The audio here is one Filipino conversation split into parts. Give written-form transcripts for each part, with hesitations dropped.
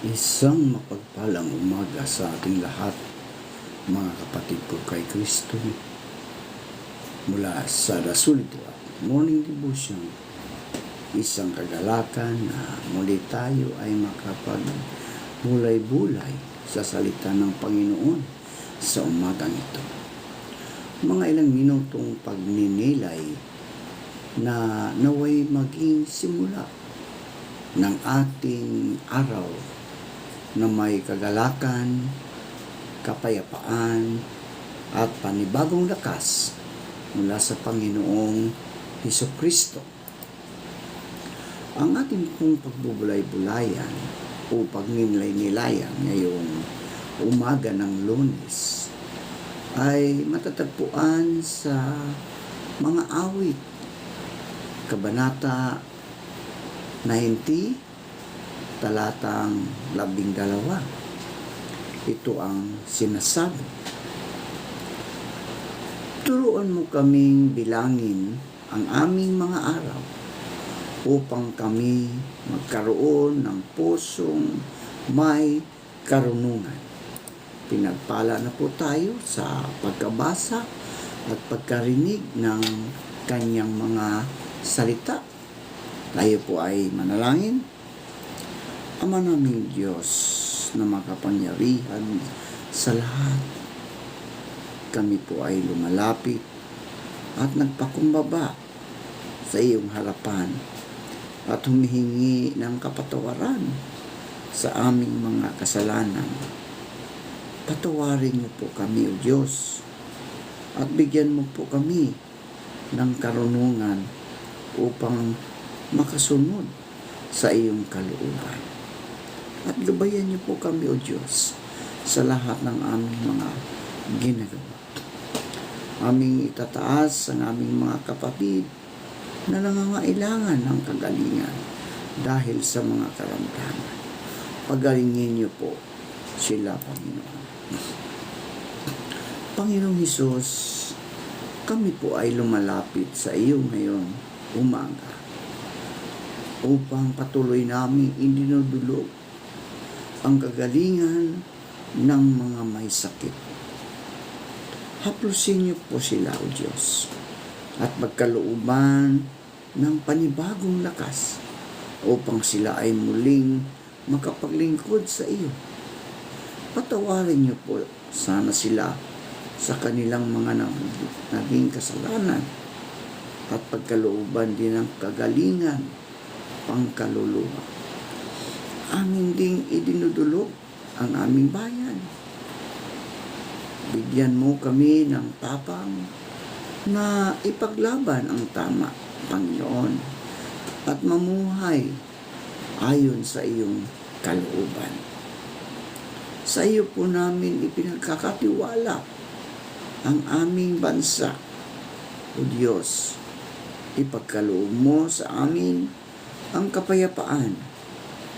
Isang mapagpalang umaga sa ating lahat, mga kapatid ko kay Kristo, mula sa Rasulito at Morning Devotion. Isang kagalakan na muli tayo ay makapagbulay-bulay sa salita ng Panginoon sa umagang ito. Mga ilang minutong pagninilay na naway maging simula ng ating araw na may kagalakan, kapayapaan, at panibagong lakas mula sa Panginoong Hesukristo. Ang ating pong pagbubulay-bulayan o pagninilay-nilayan ngayong umaga ng Lunes ay matatagpuan sa mga awit, Kabanata 90, talatang 12. Ito ang sinasabi: turuan mo kaming bilangin ang aming mga araw upang kami magkaroon ng pusong may karunungan. Pinagpala na po tayo sa pagkabasa at pagkarinig ng kanyang mga salita. Tayo po ay manalangin. Ama naming Diyos na makapangyarihan sa lahat, kami po ay lumalapit at nagpakumbaba sa iyong harapan at humihingi ng kapatawaran sa aming mga kasalanan. Patawarin niyo po kami, O Diyos, at bigyan mo po kami ng karunungan upang makasunod sa iyong kalooban. At gabayan niyo po kami, O Diyos, sa lahat ng aming mga ginagawa. Aming itataas ang aming mga kapatid na nangangailangan ng kagalingan dahil sa mga karamdaman. Pagalingin niyo po sila, Panginoon. Panginoong Hesus, kami po ay lumalapit sa iyo ngayon umaga upang patuloy namin idinudulog ang kagalingan ng mga may sakit. Haplusin niyo po sila, O Diyos, at magkalooban ng panibagong lakas upang sila ay muling makapaglingkod sa iyo. Patawarin niyo po sana sila sa kanilang mga naging kasalanan at pagkalooban din ng kagalingan pangkaluluwa. Amin ding idinudulog ang aming bayan. Bigyan mo kami ng tapang na ipaglaban ang tama, Panginoon, at mamuhay ayon sa iyong kalooban. Sa iyo po namin ipinagkakatiwala ang aming bansa, O Diyos. Ipagkaloob mo sa amin ang kapayapaan,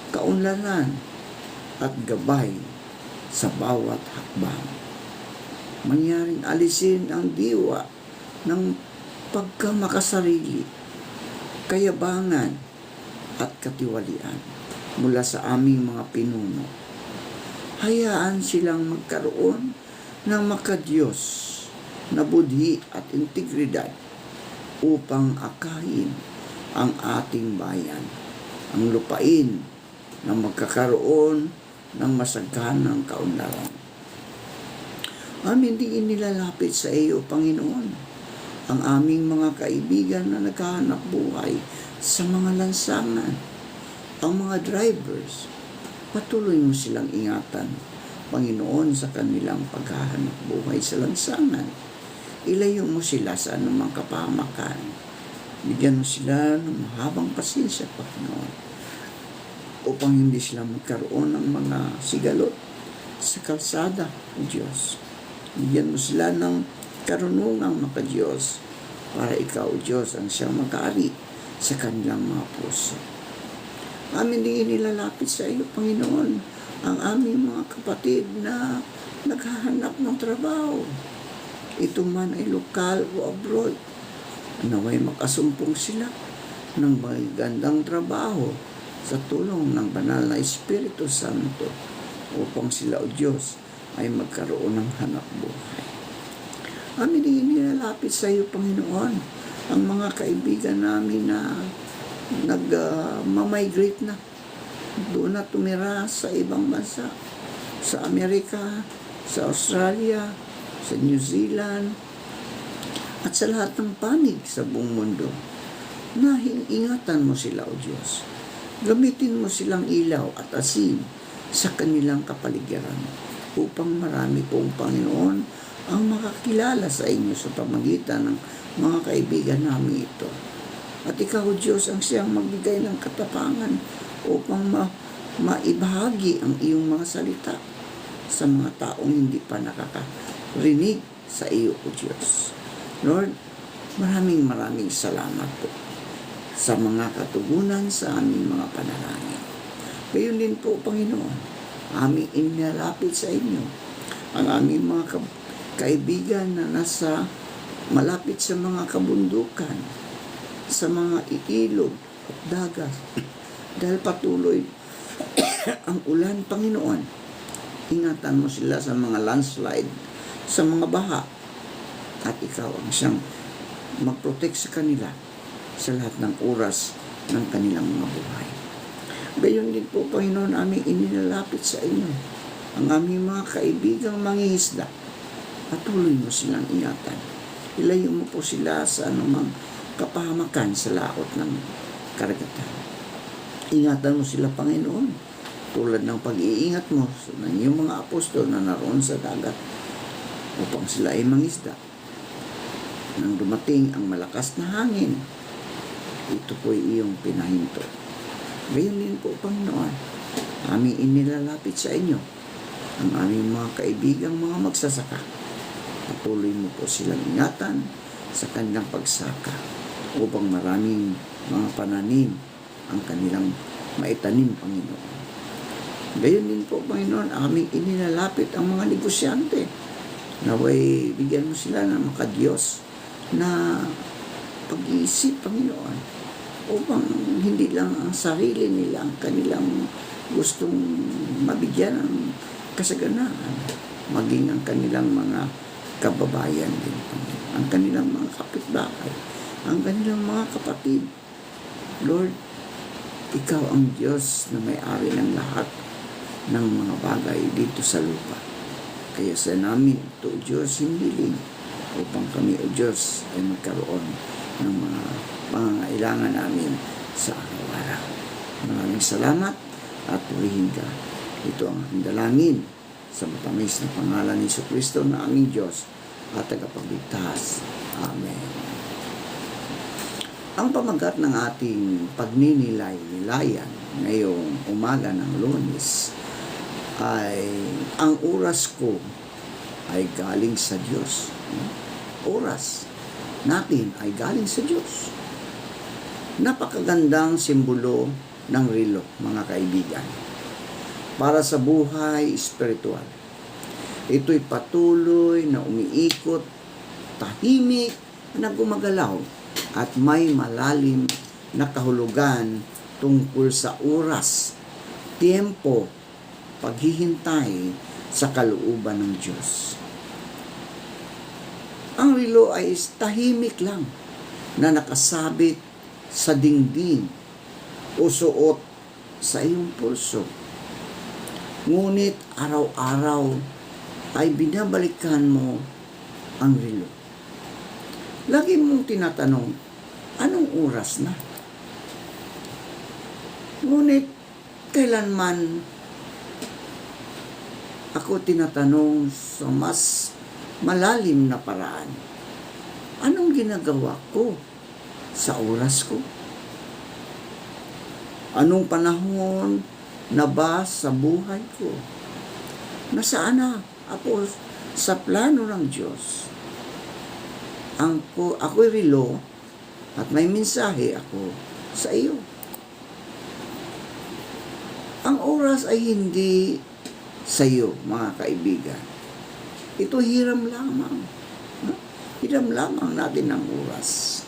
kaunlaran at gabay sa bawat hakbang. Mangyaring alisin ang diwa ng pagkamakasarili, kayabangan at katiwalian mula sa aming mga pinuno. Hayaan silang magkaroon ng makadiyos na budhi at integridad upang akayin ang ating bayan, ang lupain na magkakaroon ng masaganang kaunlaran. Amin din inilalapit sa iyo, Panginoon, ang aming mga kaibigan na naghahanap buhay sa mga lansangan, ang mga drivers. Patuloy mo silang ingatan, Panginoon, sa kanilang paghahanap buhay sa lansangan. Ilayo mo sila sa anumang kapahamakan. Bigyan mo sila ng mahabang pasensya, Panginoon, upang hindi sila magkaroon ng mga sigalot sa kalsada, O Diyos. Bigyan mo sila ng karunungang makadiyos para ikaw, O Diyos, ang siyang mag-ari sa kanilang mga puso. Amin din inilalapit sa iyo, Panginoon, ang aming mga kapatid na naghahanap ng trabaho. Ito man ay lokal o abroad. Naway makasumpong sila ng magandang trabaho sa tulong ng banal na Espiritu Santo upang sila, O Diyos, ay magkaroon ng hanap buhay. Amin din nilalapit sa iyo, Panginoon, ang mga kaibigan namin na nag-migrate na. Doon na tumira sa ibang bansa, sa Amerika, sa Australia, sa New Zealand, at sa lahat ng panig sa buong mundo. Ingatan mo sila, O Diyos. Gamitin mo silang ilaw at asin sa kanilang kapaligiran upang marami pong, Panginoon, ang makakilala sa inyo sa pamagitan ng mga kaibigan namin ito. At ikaw, O Diyos, ang siyang magbigay ng katapangan upang maibahagi ang iyong mga salita sa mga taong hindi pa nakakarinig sa iyo, O Diyos. Lord, maraming salamat po sa mga katugunan sa aming mga panalangin. Gayon din po, Panginoon, aming inilapit sa inyo ang aming mga kaibigan na nasa malapit sa mga kabundukan, sa mga ilog at dagat. Dahil patuloy ang ulan, Panginoon, ingatan mo sila sa mga landslide, sa mga baha, at ikaw ang siyang mag-protect sa kanila sa lahat ng oras ng kanilang mga buhay. Gayon din po, Panginoon, aming inilalapit sa inyo ang aming mga kaibigang mangingisda. Patuloy mo silang ingatan. Ilayo mo po sila sa anumang kapahamakan sa laot ng karagatan. Ingatan mo sila, Panginoon, tulad ng pag-iingat mo ng iyong mga apostol na naroon sa dagat upang sila ay mangisda. Nang dumating ang malakas na hangin, ito po ay iyong pinahinto. Gayon din po, Panginoon, aming inilalapit sa inyo ang aming mga kaibigang mga magsasaka. Patuloy mo po silang ingatan sa kanilang pagsaka upang maraming mga pananim ang kanilang maitanim, Panginoon. Gayon din po, Panginoon, aming inilalapit ang mga negosyante. Naway bigyan mo sila ng makadiyos na pag-iisip, Panginoon, upang hindi lang ang sarili nila ang kanilang gustong mabigyan ng kasaganaan, maging ang kanilang mga kababayan din, Panginoon, ang kanilang mga kapitbahay, ang kanilang mga kapatid. Lord, ikaw ang Diyos na may-ari ng lahat ng mga bagay dito sa lupa. Kaya sa namin ito, Diyos, hiniling upang kami, O Diyos, ay magkaroon ng mga pangangailangan namin sa araw-araw. Maraming salamat at purihin ka. Ito ang aking dalangin sa matamis na pangalan ni Jesucristo na aming Diyos at tagapagligtas. Amen. Ang pamagat ng ating pagninilay-nilayan ngayong umaga ng Lunes ay ang oras ko ay galing sa Diyos. Oras natin ay galing sa Diyos. Napakagandang simbolo ng relo, mga kaibigan, para sa buhay espiritual. Ito'y patuloy na umiikot, tahimik na gumagalaw at may malalim na kahulugan tungkol sa oras, tiempo, paghihintay sa kalooban ng Diyos. Ang relo ay tahimik lang na nakasabit sa dingding o suot sa iyong pulso. Ngunit araw-araw ay binabalikan mo ang relo. Lagi mong tinatanong, anong oras na? Ngunit kailanman ako tinatanong sa mas malalim na paraan, anong ginagawa ko sa oras ko? Anong panahon na ba sa buhay ko? Nasaan na ako sa plano ng Diyos? Ako'y relo at may mensahe ako sa iyo. Ang oras ay hindi sa iyo, mga kaibigan. Ito hiram lamang. Hiram lamang natin ang oras.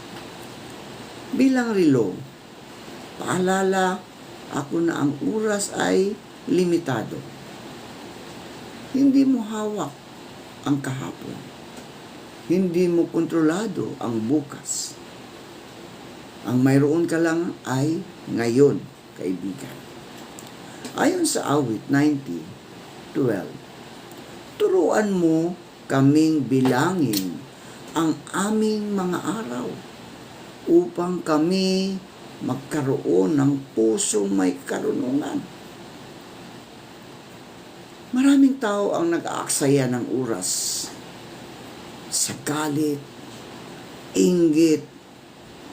Bilang relo, paalala ako na ang oras ay limitado. Hindi mo hawak ang kahapon. Hindi mo kontrolado ang bukas. Ang mayroon ka lang ay ngayon, kaibigan. Ayon sa awit 90:12, turuan mo kaming bilangin ang aming mga araw upang kami magkaroon ng pusong may karunungan. Maraming tao ang nag-aaksaya ng oras sa galit, inggit,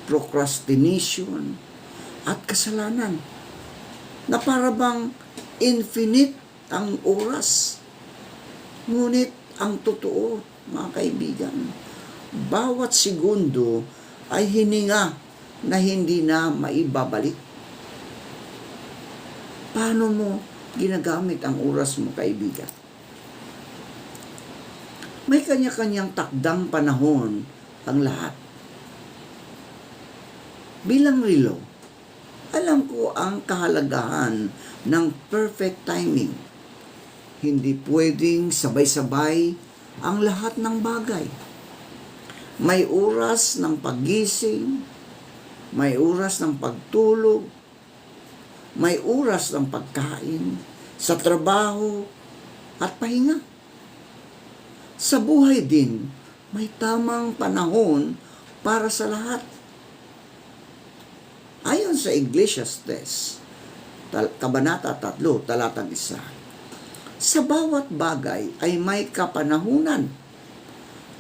procrastination, at kasalanan na para bang infinite ang oras. Ngunit ang totoo, mga kaibigan, bawat segundo ay hininga na hindi na maibabalik. Paano mo ginagamit ang oras mo, kaibigan? May kanya-kanyang takdang panahon ang lahat. Bilang relo, alam ko ang kahalagahan ng perfect timing. Hindi pwedeng sabay-sabay ang lahat ng bagay. May oras ng paggising, may oras ng pagtulog, may oras ng pagkain, sa trabaho, at pahinga. Sa buhay din, may tamang panahon para sa lahat. Ayon sa Ecclesiastes, Kabanata 3, talatang 1, sa bawat bagay ay may kapanahunan,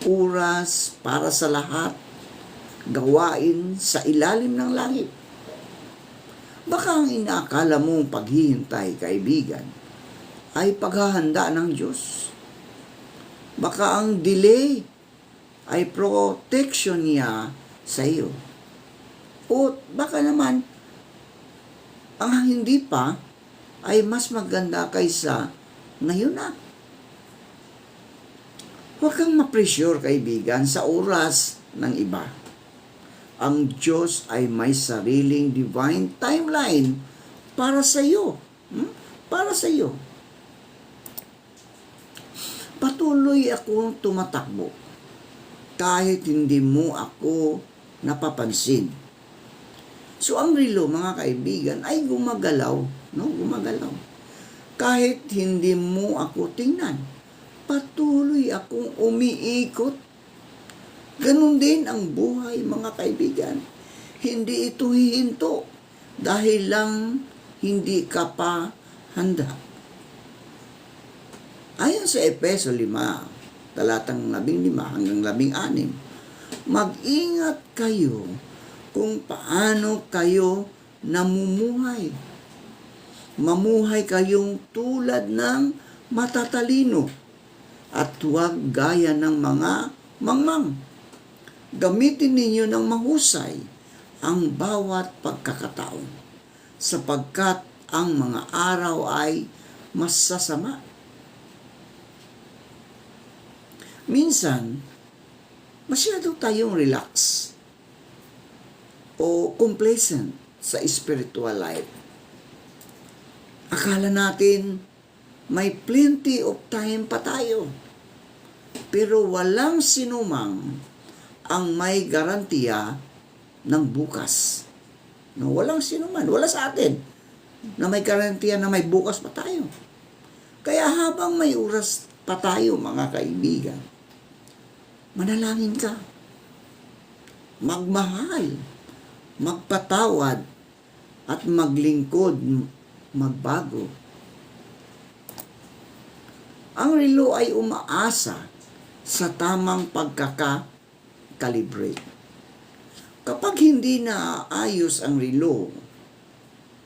oras para sa lahat, gawain sa ilalim ng langit. Baka ang inaakala mong paghihintay, kaibigan, ay paghahanda ng Diyos. Baka ang delay ay protection niya sa iyo. O baka naman, ang hindi pa ay mas maganda kaysa ngayon na. Huwag kang ma-pressure, kaibigan, sa oras ng iba. Ang Diyos ay may sariling divine timeline para sa iyo. Para sa iyo. Patuloy akong tumatakbo kahit hindi mo ako napapansin. So ang relo, mga kaibigan, ay gumagalaw, no? Gumagalaw. Kahit hindi mo ako tingnan, patuloy akong umiikot. Ganun din ang buhay, mga kaibigan. Hindi ito hihinto dahil lang hindi ka pa handa. Ayon sa Efeso 5, talatang 15 hanggang 16, mag-ingat kayo kung paano kayo namumuhay. Mamuhay kayong tulad ng matatalino at huwag gaya ng mga mangmang. Gamitin ninyo ng mahusay ang bawat pagkakataon sapagkat ang mga araw ay masasama. Minsan, masyado tayong relax o complacent sa spiritual life. Akala natin may plenty of time pa tayo. Pero walang sinumang ang may garantiya ng bukas. No, walang sinuman, wala sa atin na may garantiya na may bukas pa tayo. Kaya habang may oras pa tayo, mga kaibigan, manalangin ka, magmahal, magpatawad, at maglingkod, magbago. Ang relo ay umaasa sa tamang pagkaka-calibrate. Kapag hindi naayos ang relo,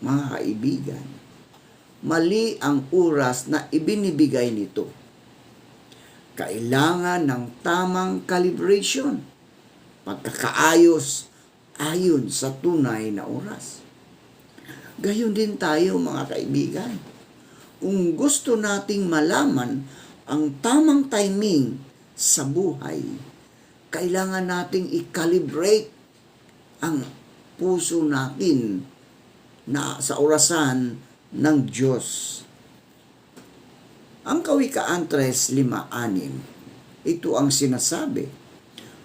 mga kaibigan, mali ang oras na ibinibigay nito. Kailangan ng tamang calibration, pagkakaayos ayon sa tunay na oras. Gayon din tayo, mga kaibigan. Kung gusto nating malaman ang tamang timing sa buhay, kailangan nating i-calibrate ang puso natin na sa orasan ng Diyos. Ang Kawikaan 3:5-6, ito ang sinasabi,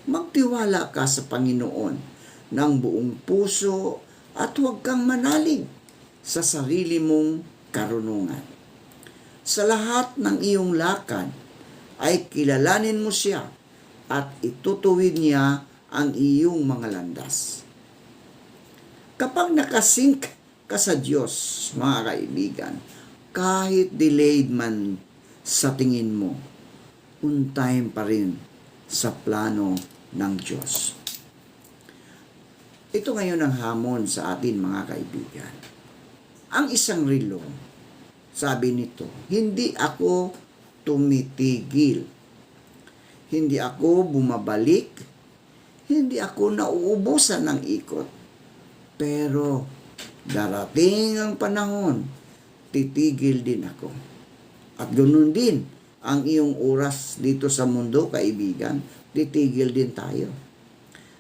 magtiwala ka sa Panginoon ng buong puso at huwag kang manalig sa sarili mong karunungan. Sa lahat ng iyong lakad ay kilalanin mo siya at itutuwid niya ang iyong mga landas. Kapag nakasink ka sa Diyos, mga kaibigan, kahit delayed man sa tingin mo, on time pa rin sa plano ng Diyos. Ito ngayon ang hamon sa atin, mga kaibigan. Ang isang relo, sabi nito, hindi ako tumitigil. Hindi ako bumabalik. Hindi ako nauubusan ng ikot. Pero darating ang panahon, titigil din ako. At ganoon din ang iyong oras dito sa mundo, kaibigan, titigil din tayo.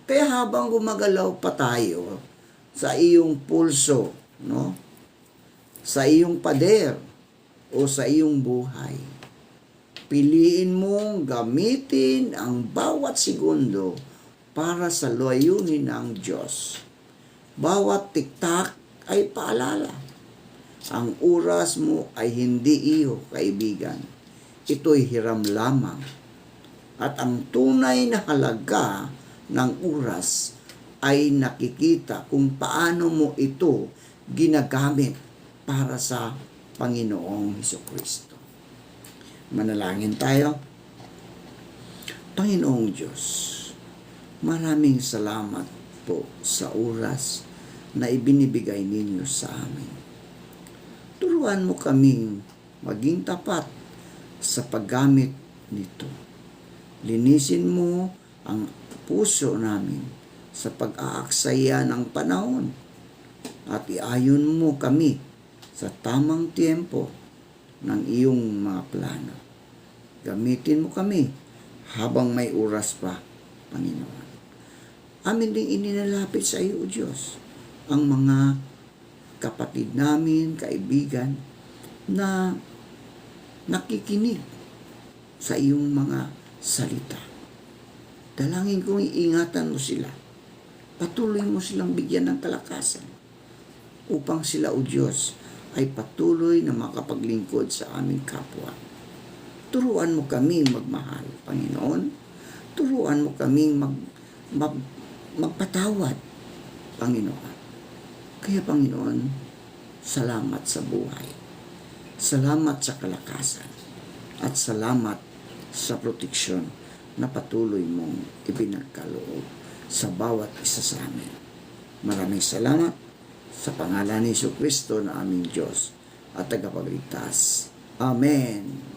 Kaya habang gumagalaw pa tayo sa iyong pulso, no? Sa iyong pader o sa iyong buhay, piliin mong gamitin ang bawat segundo para sa layunin ng Diyos. Bawat tiktak ay paalala. Ang oras mo ay hindi iyo, kaibigan. Ito'y hiram lamang. At ang tunay na halaga ng oras ay nakikita kung paano mo ito ginagamit para sa Panginoong Hesukristo. Manalangin tayo. Panginoong Diyos, maraming salamat po sa oras na ibinibigay ninyo sa amin. Turuan mo kaming maging tapat sa paggamit nito. Linisin mo ang puso namin sa pag-aaksaya ng panahon at iayon mo kami sa tamang tiempo ng iyong mga plano. Gamitin mo kami habang may oras pa, Panginoon. Amin ding ininalapit sa iyo, O Diyos, ang mga kapatid namin, kaibigan, na nakikinig sa iyong mga salita. Dalangin kong iingatan mo sila. Patuloy mo silang bigyan ng kalakasan upang sila, O Diyos, ay patuloy na makapaglingkod sa aming kapwa. Turuan mo kami magmahal, Panginoon. Turuan mo kaming magpatawad, Panginoon. Kaya, Panginoon, salamat sa buhay. Salamat sa kalakasan. At salamat sa proteksyon na patuloy mong ibinagkaloob sa bawat isa sa amin. Maraming salamat sa pangalan ni Jesucristo na aming Diyos at tagapagligtas. Amen.